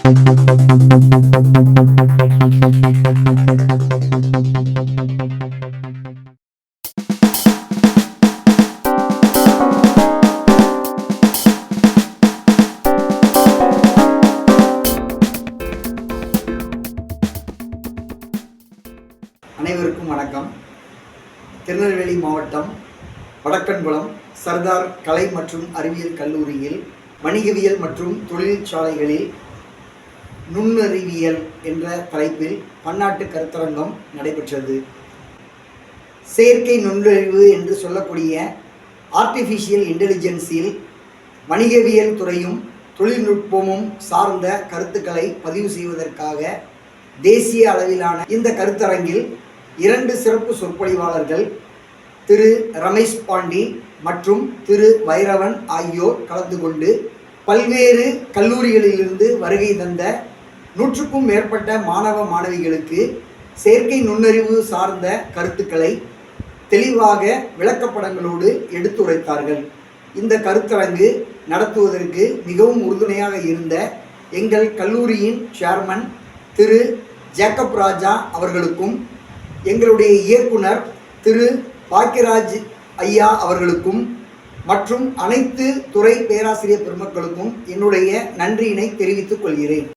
அனைவருக்கும் வணக்கம். திருநெல்வேலி மாவட்டம் வடக்கன்புலம் சர்தார் கலை மற்றும் அறிவியல் கல்லூரியில் வணிகவியல் மற்றும் தொழிற்சாலைகளில் நுண்ணறிவியல் என்ற தலைப்பில் பன்னாட்டு கருத்தரங்கம் நடைபெற்றது. செயற்கை நுண்ணறிவு என்று சொல்லக்கூடிய ஆர்டிஃபிஷியல் இன்டெலிஜென்ஸில் வணிகவியல் துறையும் தொழில்நுட்பமும் சார்ந்த கருத்துக்களை பதிவு செய்வதற்காக தேசிய அளவிலான இந்த கருத்தரங்கில் 2 சிறப்பு சொற்பொழிவாளர்கள் திரு ரமேஷ் பாண்டி மற்றும் திரு வைரவன் ஆகியோர் கலந்து கொண்டு பல்வேறு கல்லூரிகளிலிருந்து வருகை தந்த 100க்கும் மேற்பட்ட மாணவ மாணவிகளுக்கு செயற்கை நுண்ணறிவு சார்ந்த கருத்துக்களை தெளிவாக விளக்கப்படங்களோடு எடுத்துரைத்தார்கள். இந்த கருத்தரங்கு நடத்துவதற்கு மிகவும் உறுதுணையாக இருந்த எங்கள் கல்லூரியின் சேர்மன் திரு ஜேக்கப் ராஜா அவர்களுக்கும் எங்களுடைய இயக்குனர் திரு பாக்கியராஜ் ஐயா அவர்களுக்கும் மற்றும் அனைத்து துறை பேராசிரியர் பெருமக்களுக்கும் என்னுடைய நன்றியினை தெரிவித்துக் கொள்கிறேன்.